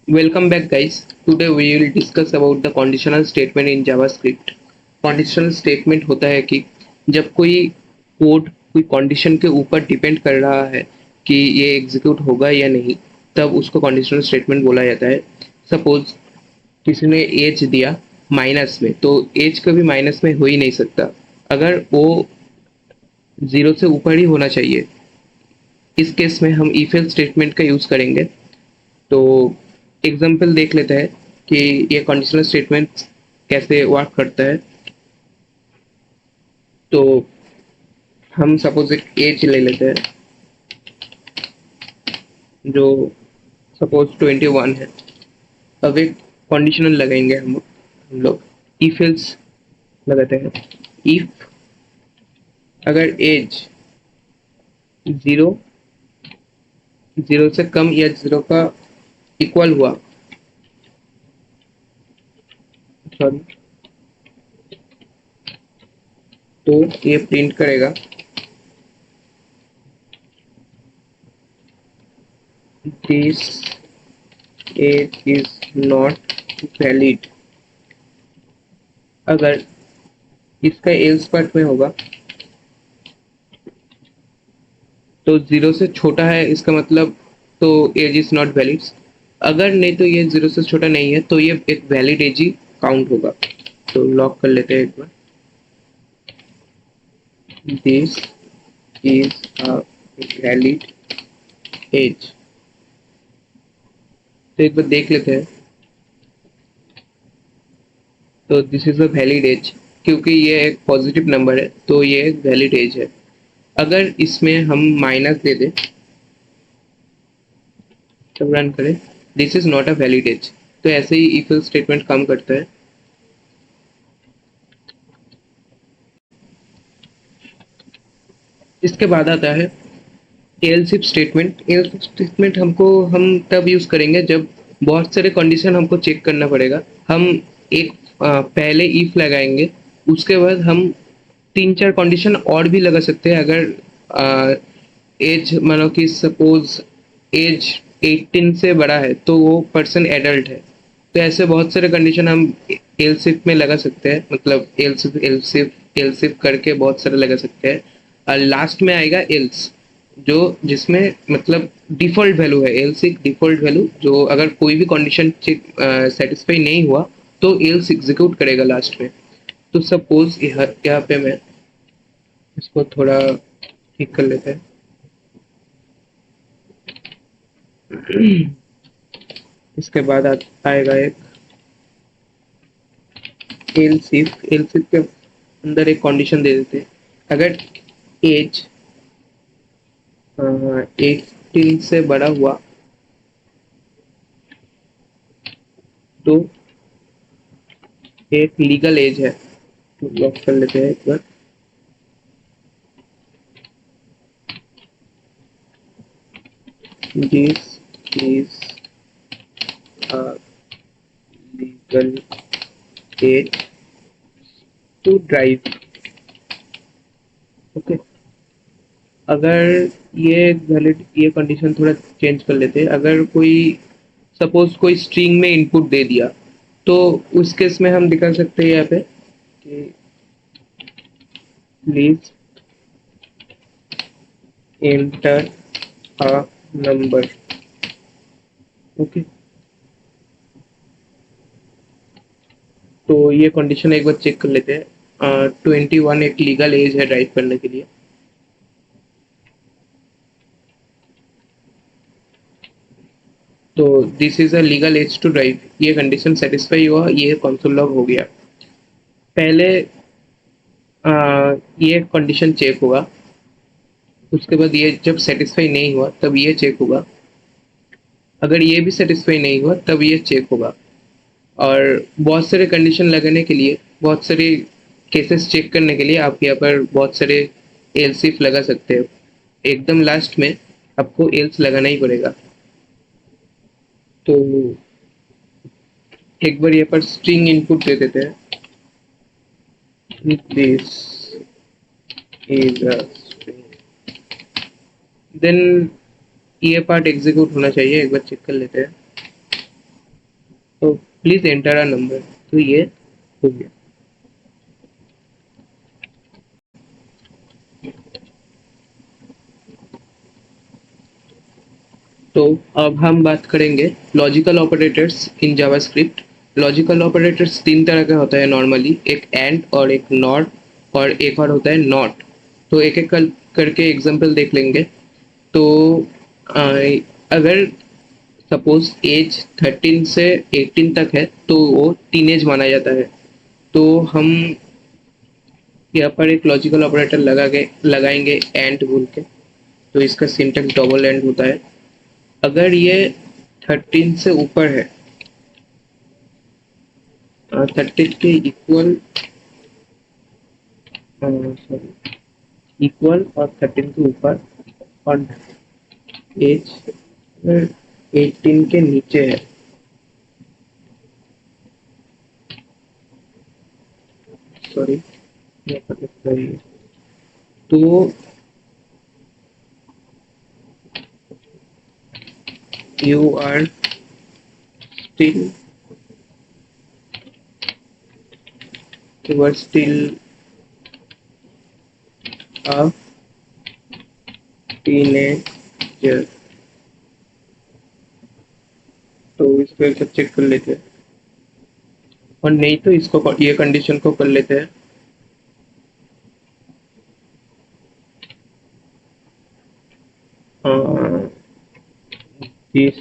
Welcome back, guys. Today we will discuss about the conditional statement in JavaScript. Conditional statement होता है कि जब कोई कोड कोई कंडीशन के ऊपर डिपेंड कर रहा है कि ये एग्जीक्यूट होगा या नहीं, तब उसको कंडीशनल स्टेटमेंट बोला जाता है। सपोज किसी ने एज दिया माइनस में, तो एज कभी माइनस में हो ही नहीं सकता। अगर वो जीरो से ऊपर ही होना चाहिए। इस केस में हम इफ एल्स स्टेटमेंट का यूज करेंगे। तो एग्जाम्पल देख लेते हैं कि ये कंडीशनल स्टेटमेंट कैसे वर्क करता है। तो हम सपोज एक एज ले लेते हैं जो सपोज 21 है। अब एक कंडीशनल लगाएंगे हम लोग इफ एल्स लगाते हैं। इफ अगर एज जीरो जीरो से कम या जीरो का इक्वल हुआ, सॉरी, तो ये प्रिंट करेगा this age is not valid. अगर इसका एल्स पार्ट में होगा तो जीरो से छोटा है, इसका मतलब तो एज इज नॉट वैलिड। अगर नहीं तो ये जीरो से छोटा नहीं है तो ये एक वैलिड एज ही काउंट होगा। तो लॉक कर लेते हैं एक बार। This is a valid as. तो एक बार देख लेते हैं। तो this is a valid edge, क्योंकि ये एक पॉजिटिव नंबर है तो ये एक वैलिड एज है। अगर इसमें हम माइनस दे दें, तब रन करें, this is not a valid as. तो ऐसे ही इफ स्टेटमेंट काम करता है। इसके बाद आता है else if statement. Else if statement हम तब यूज करेंगे जब बहुत सारे कंडीशन हमको चेक करना पड़ेगा। हम एक पहले इफ लगाएंगे, उसके बाद हम तीन चार कंडीशन और भी लगा सकते हैं। अगर एज मानो कि सपोज एज 18 से बड़ा है तो वो पर्सन एडल्ट है। तो ऐसे बहुत सारे कंडीशन हम एल्सिफ में लगा सकते हैं, मतलब एल्सिफ एल्सिफ एल्सिफ करके बहुत सारे लगा सकते हैं। और लास्ट में आएगा एल्स, जो जिसमें मतलब डिफॉल्ट वैल्यू है। एल्स एक डिफॉल्ट वैल्यू, जो अगर कोई भी कंडीशन चेक सेटिस्फाई नहीं हुआ तो एल्स एग्जीक्यूट करेगा लास्ट में। तो सपोज यहाँ पे मैं इसको थोड़ा ठीक कर लेते हैं। इसके बाद आएगा एक एल्सिफ। एल्सिफ के अंदर एक कंडीशन दे देते हैं। अगर एज 18 से बड़ा हुआ तो एक लीगल एज है। तो लॉक कर लेते हैं एक बार। This is a legal age to drive. Okay. अगर ये कंडीशन थोड़ा चेंज कर लेते हैं। अगर कोई सपोज कोई स्ट्रिंग में इनपुट दे दिया, तो उस केस में हम दिखा सकते हैं यहाँ पे कि please enter a number. Okay. तो ये कंडीशन एक बार चेक कर लेते हैं। 21 एक लीगल एज है ड्राइव करने के लिए। तो this is a legal age to drive, ये कंडीशन सेटिस्फाई हुआ, ये कंसोल लॉग हो गया। पहले ये कंडीशन चेक होगा, उसके बाद ये जब सेटिस्फाई नहीं हुआ तब ये चेक होगा। अगर ये भी सेटिस्फाई नहीं हुआ तब ये चेक होगा। और बहुत सारे कंडीशन लगाने के लिए, बहुत सारे केसेस चेक करने के लिए आप यहाँ पर बहुत सारे एल्स इफ लगा सकते हो। एकदम लास्ट में आपको एल्स लगाना ही पड़ेगा। तो एक बार यहाँ पर स्ट्रिंग इनपुट दे देते हैं। This is a string, then ये पार्ट एग्जीक्यूट होना चाहिए। एक बार चेक कर लेते हैं। तो प्लीज एंटर अ नंबर। तो ये हो गया। तो अब हम बात करेंगे logical operators in JavaScript. Logical operators तीन तरह के होते हैं नॉर्मली, एक एंड और एक नॉट और एक और होता है नॉट। तो एक एक करके एग्जांपल देख लेंगे। तो अ, अगर सपोज एज 13 से 18 तक है तो वो टीनेज माना जाता है। तो हम यहाँ पर एक लॉजिकल ऑपरेटर लगाएंगे एंड बोल के। तो इसका सिंटैक्स डबल एंड होता है। अगर ये 13 से ऊपर है, 13 के इक्वल, सॉरी, इक्वल और 13 के ऊपर और एज 18 के नीचे है, सॉरी यहाँ पर लिखा है ये। तो you are still you are still a teenager. तो इसको एक बार चेक कर लेते हैं, और नहीं तो इसको ये कंडीशन को कर लेते हैं। This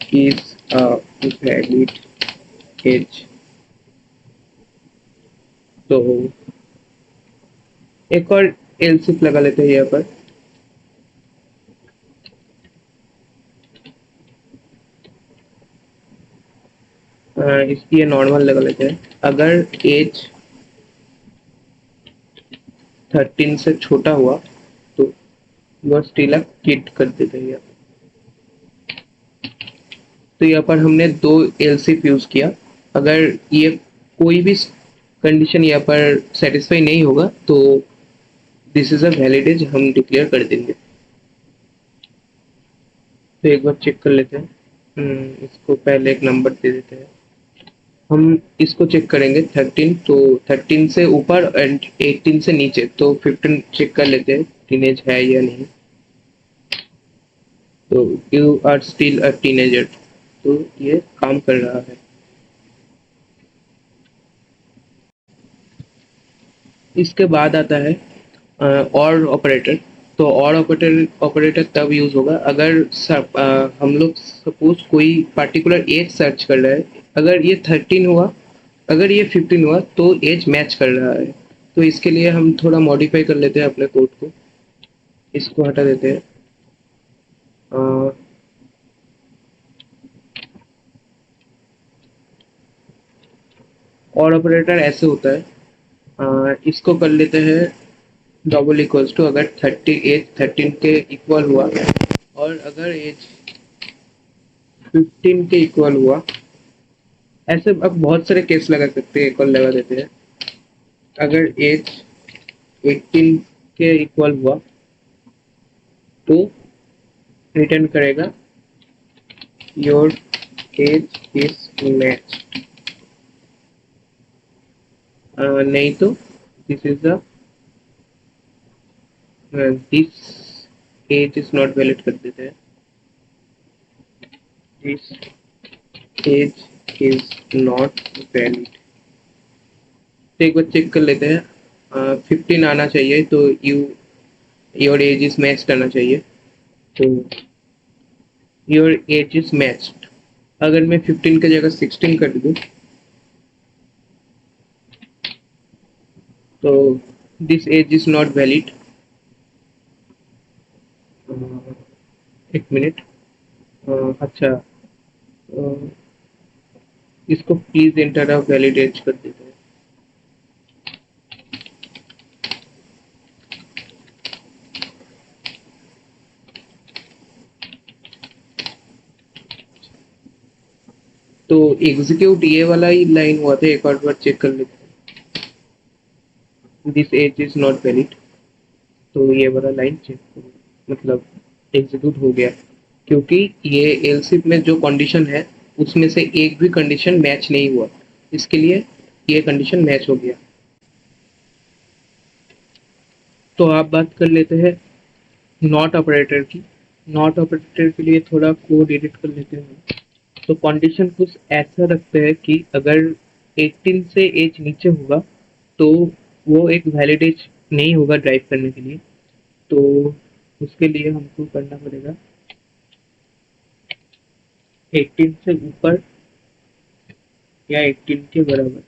is a valid as. तो एक और एल्सिफ लगा लेते हैं यहाँ पर। इसकी ये नॉर्मल लगा लेते हैं। अगर एज 13 से छोटा हुआ तो वह स्टिल अ किड कर देते हैं। तो यहाँ पर हमने दो एल्सिफ यूज किया। अगर ये कोई भी कंडीशन यहाँ पर सेटिस्फाई नहीं होगा तो this is a valid age हम डिक्लेयर कर देंगे। तो एक बार चेक कर लेते हैं। इसको पहले एक नंबर दे देते हैं। हम इसको चेक करेंगे 13, तो 13 से ऊपर एंड 18 से नीचे, तो 15 चेक कर लेते हैं टीनेज है या नहीं। तो you are still a teenager. तो ये काम कर रहा है। इसके बाद आता है और ऑपरेटर। तो और ऑपरेटर ऑपरेटर तब यूज होगा अगर हम लोग सपोज कोई पर्टिकुलर एज सर्च कर रहा है। अगर ये 13 हुआ, अगर ये 15 हुआ तो एज मैच कर रहा है। तो इसके लिए हम थोड़ा मॉडिफाई कर लेते हैं अपने कोड को। इसको हटा देते हैं। अ, और ऑपरेटर ऐसे होता है। इसको कर लेते हैं डबल इक्वल्स टू। अगर 13 के इक्वल हुआ और अगर एज 15 के इक्वल हुआ, ऐसे अब बहुत सारे केस लगा सकते हैं, इक्वल लगा देते हैं। अगर एज 18 के इक्वल हुआ तो रिटर्न करेगा योर एज इज मैच। नहीं तो this is the this age is not valid कर देते हैं। This age is not valid. तो एक बार चेक कर लेते हैं। 15 आना चाहिए तो योर एज इज मैच्ड आना चाहिए। तो योर एज इज मैच्ड। अगर मैं 15 की जगह 16 कर दूं तो this age is not valid. एक मिनट। अच्छा, इसको please enter a valid age कर देते हैं। तो एग्जीक्यूट ये वाला ही लाइन हुआ था, एक और बार चेक कर लेते हैं। This age is not valid. तो ये वाला लाइन चेक, मतलब एग्जीक्यूट हो गया, क्योंकि ये एल्सिफ में जो कंडीशन है उसमें से एक भी कंडीशन मैच नहीं हुआ, इसके लिए ये कंडीशन मैच हो गया। तो आप बात कर लेते हैं नॉट ऑपरेटर की। नॉट ऑपरेटर के लिए थोड़ा कोड एडिट कर लेते हैं। तो कंडीशन कुछ ऐसा रखते हैं कि अगर 18 से एज नीचे होगा तो वो एक वैलिड एज नहीं होगा ड्राइव करने के लिए। तो उसके लिए हमको करना पड़ेगा 18 से ऊपर या 18 के बराबर।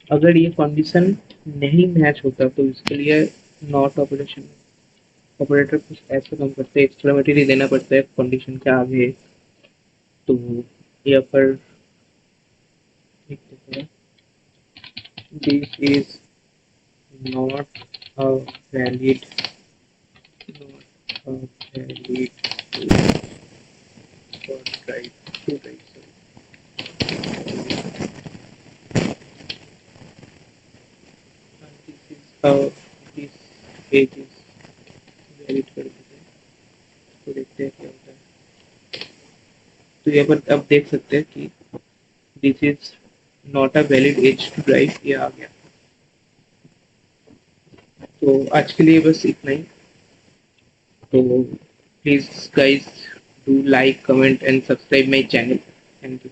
अगर ये कंडीशन नहीं मैच होता तो इसके लिए नॉट ऑपरेशन ऑपरेटर कुछ ऐसा काम करते हैं, एक्सक्लेमेटरी देना पड़ता है कंडीशन के आगे। तो यहाँ पर लिख देते हैं this is not a valid not a valid for drive to drive. And this is how this page is valid कर देते हैं। तो देखते हैं क्या होता है। तो यहाँ पर अब देख सकते हैं कि this is not a valid age to drive, ये आ गया। तो आज के लिए बस इतना ही। तो please guys do like comment and subscribe my channel. Thank you.